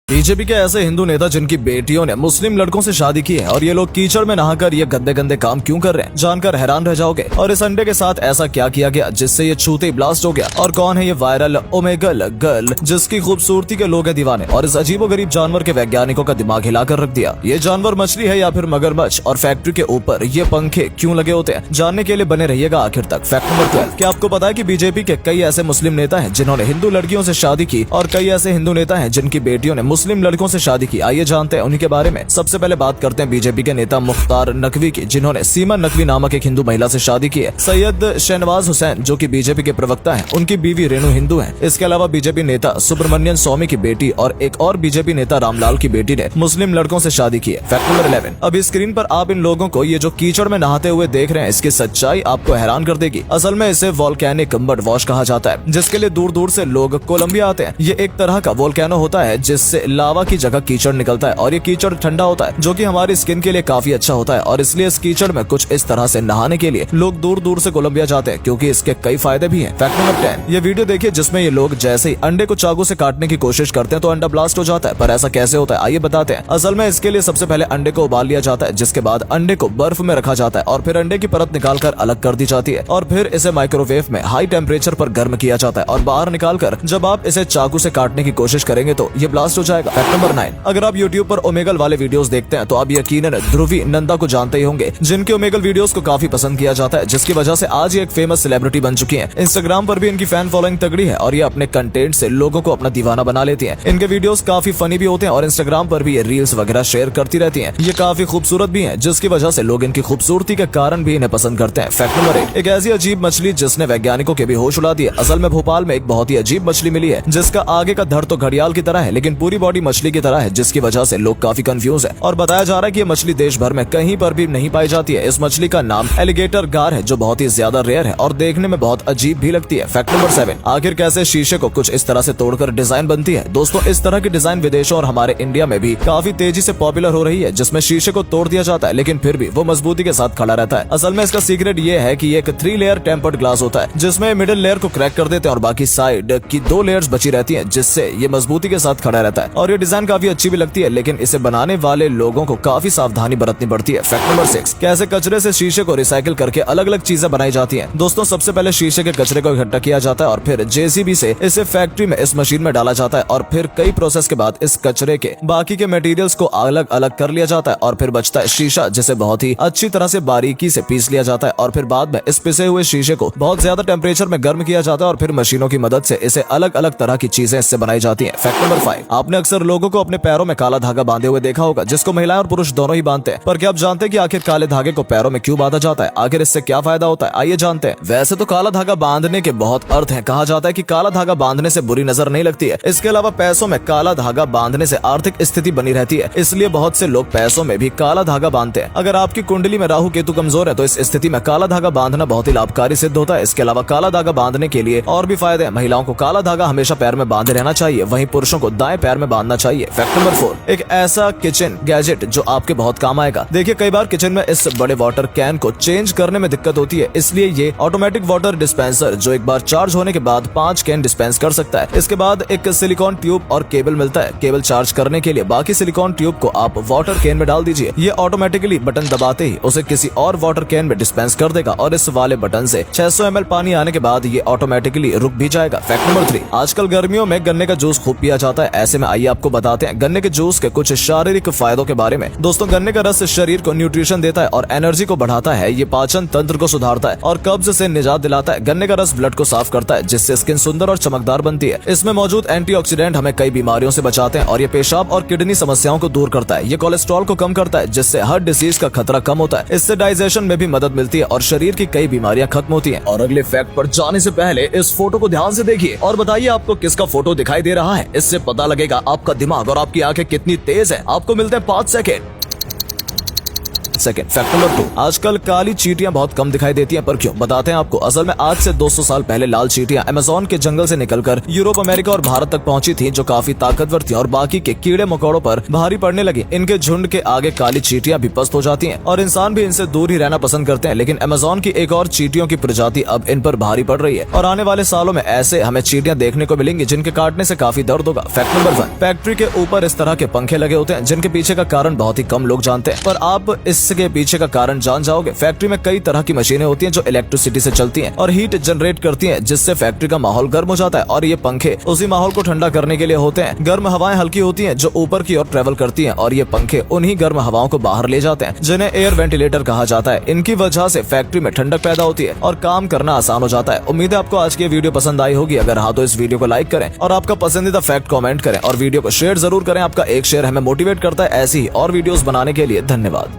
BJP के ऐसे हिंदू नेता जिनकी बेटियों ने मुस्लिम लड़कों से शादी की है और ये लोग कीचड़ में नहाकर ये गंदे गंदे काम क्यों कर रहे हैं, जानकर हैरान रह जाओगे। और इस अंडे के साथ ऐसा क्या किया गया जिससे ये छूते ही ब्लास्ट हो गया। और कौन है ये वायरल ओमेगल गर्ल जिसकी खूबसूरती के लोग हैं दीवाने और इस अजीबोगरीब जानवर के वैज्ञानिकों का दिमाग हिलाकर रख दिया। ये जानवर मछली है या फिर मगरमच्छ, और फैक्ट्री के ऊपर ये पंखे क्यों लगे होते हैं, जानने के लिए बने रहिएगा आखिर तक। फैक्ट नंबर 12, क्या आपको पता है कि बीजेपी के कई ऐसे मुस्लिम नेता हैं जिन्होंने हिंदू लड़कियों से शादी की और कई ऐसे हिंदू नेता हैं जिनकी बेटियों ने मुस्लिम लड़कों से शादी की। आइए जानते हैं उन्हीं के बारे में। सबसे पहले बात करते हैं बीजेपी के नेता मुख्तार नकवी की, जिन्होंने सीमा नकवी नामक एक हिंदू महिला से शादी की है। सैयद शहनवाज हुसैन जो कि बीजेपी के प्रवक्ता हैं, उनकी बीवी रेणु हिंदू हैं। इसके अलावा बीजेपी नेता सुब्रमण्यन स्वामी की बेटी और एक और बीजेपी नेता रामलाल की बेटी ने मुस्लिम लड़कों से शादी की है। फैक्ट नंबर 11, अभी स्क्रीन पर आप इन लोगों को ये जो कीचड़ में नहाते हुए देख रहे हैं, इसकी सच्चाई आपको हैरान कर देगी। असल में इसे वोल्केनिक मड वॉश कहा जाता है, जिसके लिए दूर दूर से लोग कोलंबिया आते हैं। ये एक तरह का वोल्केनो होता है जिससे लावा की जगह कीचड़ निकलता है और ये कीचड़ ठंडा होता है जो कि हमारी स्किन के लिए काफी अच्छा होता है। और इसलिए इस कीचड़ में कुछ इस तरह से नहाने के लिए लोग दूर दूर से कोलंबिया जाते हैं, क्योंकि इसके कई फायदे भी हैं। फैक्ट नंबर 10, ये वीडियो देखिए जिसमें ये लोग जैसे ही अंडे को चाकू से काटने की कोशिश करते हैं तो अंडा ब्लास्ट हो जाता है। पर ऐसा कैसे होता है आइए बताते हैं। असल में इसके लिए सबसे पहले अंडे को उबाल लिया जाता है, जिसके बाद अंडे को बर्फ में रखा जाता है और फिर अंडे की परत निकालकर अलग कर दी जाती है और फिर इसे माइक्रोवेव में हाई टेम्परेचर पर गर्म किया जाता है और बाहर निकालकर जब आप इसे चाकू से काटने की कोशिश करेंगे तो ये ब्लास्ट हो जाएगा। फैक्ट नंबर 9, अगर आप यूट्यूब पर ओमेगल वाले वीडियोस देखते हैं तो आप यकीनन ध्रुवी नंदा को जानते ही होंगे, जिनके ओमेगल वीडियोस को काफी पसंद किया जाता है, जिसकी वजह से आज ये एक फेमस सेलिब्रिटी बन चुकी हैं। इंस्टाग्राम पर भी इनकी फैन फॉलोइंग तगड़ी है और ये अपने कंटेंट से लोगों को अपना दीवाना बना लेती हैं। इनके वीडियोस काफी फनी भी होते हैं और इंस्टाग्राम पर भी ये रील्स वगैरह शेयर करती रहती हैं। ये काफी खूबसूरत भी हैं, जिसकी वजह से लोग इनकी खूबसूरती के कारण भी इन्हें पसंद करते हैं। फैक्ट नंबर 8, एक ऐसी अजीब मछली जिसने वैज्ञानिकों के भी होश उड़ा दिए। असल में भोपाल में एक बहुत ही अजीब मछली मिली है जिसका आगे का धड़ तो घड़ियाल की तरह है लेकिन पूरी बॉडी मछली की तरह है, जिसकी वजह से लोग काफी कंफ्यूज है। और बताया जा रहा है कि ये मछली देश भर में कहीं पर भी नहीं पाई जाती है। इस मछली का नाम एलिगेटर गार है, जो बहुत ही ज्यादा रेयर है और देखने में बहुत अजीब भी लगती है। फैक्ट नंबर 7, आखिर कैसे शीशे को कुछ इस तरह से तोड़कर डिजाइन बनती है। दोस्तों, इस तरह की डिजाइन विदेशों और हमारे इंडिया में भी काफी तेजी से पॉपुलर हो रही है, जिसमें शीशे को तोड़ दिया जाता है लेकिन फिर भी वो मजबूती के साथ खड़ा रहता है। असल में इसका सीक्रेट ये है कि ये एक 3 लेयर टेम्पर्ड ग्लास होता है, जिसमें मिडिल लेयर को क्रैक कर देते हैं और बाकी साइड की 2 लेयर्स बची रहती है, जिससे ये मजबूती के साथ खड़ा रहता है। और ये डिजाइन काफी अच्छी भी लगती है, लेकिन इसे बनाने वाले लोगों को काफी सावधानी बरतनी पड़ती है। फैक्ट नंबर 6, कैसे कचरे से शीशे को रिसाइकिल करके अलग अलग चीजें बनाई जाती हैं। दोस्तों, सबसे पहले शीशे के कचरे को इकट्ठा किया जाता है और फिर जेसीबी से इसे फैक्ट्री में इस मशीन में डाला जाता है और फिर कई प्रोसेस के बाद इस कचरे के बाकी के मटेरियल्स को अलग अलग कर लिया जाता है और फिर बचता है शीशा, जिसे बहुत ही अच्छी तरह से बारीकी से पीस लिया जाता है और फिर बाद में इस पिसे हुए शीशे को बहुत ज्यादा टेम्परेचर में गर्म किया जाता है और फिर मशीनों की मदद से इसे अलग अलग तरह की चीजें इससे बनाई जाती है। फैक्ट नंबर 5, आपने अक्सर लोगों को अपने पैरों में काला धागा बांधे हुए देखा होगा, जिसको महिलाएं और पुरुष दोनों ही बांधते हैं। पर क्या आप जानते हैं कि आखिर काले धागे को पैरों में क्यों बांधा जाता है, आखिर इससे क्या फायदा होता है, आइए जानते हैं। वैसे तो काला धागा बांधने के बहुत अर्थ हैं। कहा जाता है कि काला धागा बांधने से बुरी नजर नहीं लगती है। इसके अलावा पैसों में काला धागा बांधने से आर्थिक स्थिति बनी रहती है, इसलिए बहुत से लोग पैसों में भी काला धागा बांधते हैं। अगर आपकी कुंडली में राहु केतु कमजोर है तो इस स्थिति में काला धागा बांधना बहुत ही लाभकारी सिद्ध होता है। इसके अलावा काला धागा बांधने के लिए और भी फायदे हैं। महिलाओं को काला धागा हमेशा पैर में बांधे रहना चाहिए, वहीं पुरुषों को दाएं पैर में बांधना चाहिए। फैक्ट नंबर 4, एक ऐसा किचन गैजेट जो आपके बहुत काम आएगा। देखिए, कई बार किचन में इस बड़े वाटर कैन को चेंज करने में दिक्कत होती है, इसलिए ये ऑटोमेटिक वाटर डिस्पेंसर जो एक बार चार्ज होने के बाद 5 कैन डिस्पेंस कर सकता है। इसके बाद एक सिलिकॉन ट्यूब और केबल मिलता है। केबल चार्ज करने के लिए बाकी सिलिकॉन ट्यूब को आप वाटर कैन में डाल दीजिए। ये ऑटोमेटिकली बटन दबाते ही उसे किसी और वाटर कैन में डिस्पेंस कर देगा और इस वाले बटन से 600 ml पानी आने के बाद ये ऑटोमेटिकली रुक भी जाएगा। फैक्ट नंबर 3, आजकल गर्मियों में गन्ने का जूस खूब पिया जाता है। ऐसे में आइए आपको बताते हैं गन्ने के जूस के कुछ शारीरिक फायदों के बारे में। दोस्तों, गन्ने का रस शरीर को न्यूट्रिशन देता है और एनर्जी को बढ़ाता है। ये पाचन तंत्र को सुधारता है और कब्ज से निजात दिलाता है। गन्ने का रस ब्लड को साफ करता है, जिससे स्किन सुंदर और चमकदार बनती है। इसमें मौजूद एंटीऑक्सीडेंट हमें कई बीमारियों से बचाते हैं और ये पेशाब और किडनी समस्याओं को दूर करता है। ये कोलेस्ट्रॉल को कम करता है, जिससे हार्ट डिजीज का खतरा कम होता है। इससे डाइजेशन में भी मदद मिलती है और शरीर की कई बीमारियां खत्म होती हैं। और अगले फैक्ट पर जाने से पहले इस फोटो को ध्यान से देखिए और बताइए आपको किसका फोटो दिखाई दे रहा है। इससे पता लगेगा आपका दिमाग और आपकी आंखें कितनी तेज है। आपको मिलते हैं 5 सेकेंड। सेकंड। फैक्ट नंबर 2, आजकल काली चींटियां बहुत कम दिखाई देती हैं, पर क्यों, बताते हैं आपको। असल में आज से 200 साल पहले लाल चींटियां अमेज़न के जंगल से निकलकर यूरोप, अमेरिका और भारत तक पहुंची थी, जो काफी ताकतवर थी और बाकी के कीड़े मकोड़ों पर भारी पड़ने लगी। इनके झुंड के आगे काली चींटियां भी पस्त हो जाती हैं और इंसान भी इनसे दूर ही रहना पसंद करते हैं। लेकिन अमेज़न की एक और चींटियों की प्रजाति अब इन पर भारी पड़ रही है और आने वाले सालों में ऐसे हमें चींटियां देखने को मिलेंगी जिनके काटने से काफी दर्द होगा। फैक्ट नंबर 1, फैक्ट्री के ऊपर इस तरह के पंखे लगे होते हैं जिनके पीछे का कारण बहुत ही कम लोग जानते हैं, पर आप इसके पीछे का कारण जान जाओगे। फैक्ट्री में कई तरह की मशीनें होती हैं जो इलेक्ट्रिसिटी से चलती हैं और हीट जनरेट करती हैं, जिससे फैक्ट्री का माहौल गर्म हो जाता है और ये पंखे उसी माहौल को ठंडा करने के लिए होते हैं। गर्म हवाएं हल्की होती हैं जो ऊपर की ओर ट्रेवल करती हैं और ये पंखे उन्हीं गर्म हवाओं को बाहर ले जाते हैं, जिन्हें एयर वेंटिलेटर कहा जाता है। इनकी वजह से फैक्ट्री में ठंडक पैदा होती है और काम करना आसान हो जाता है। उम्मीद है आपको आज की वीडियो पसंद आई होगी। अगर हाँ तो इस वीडियो को लाइक करें और आपका पसंदीदा फैक्ट कमेंट करें और वीडियो को शेयर जरूर करें। आपका एक शेयर हमें मोटिवेट करता है ऐसी ही और वीडियोस बनाने के लिए। धन्यवाद।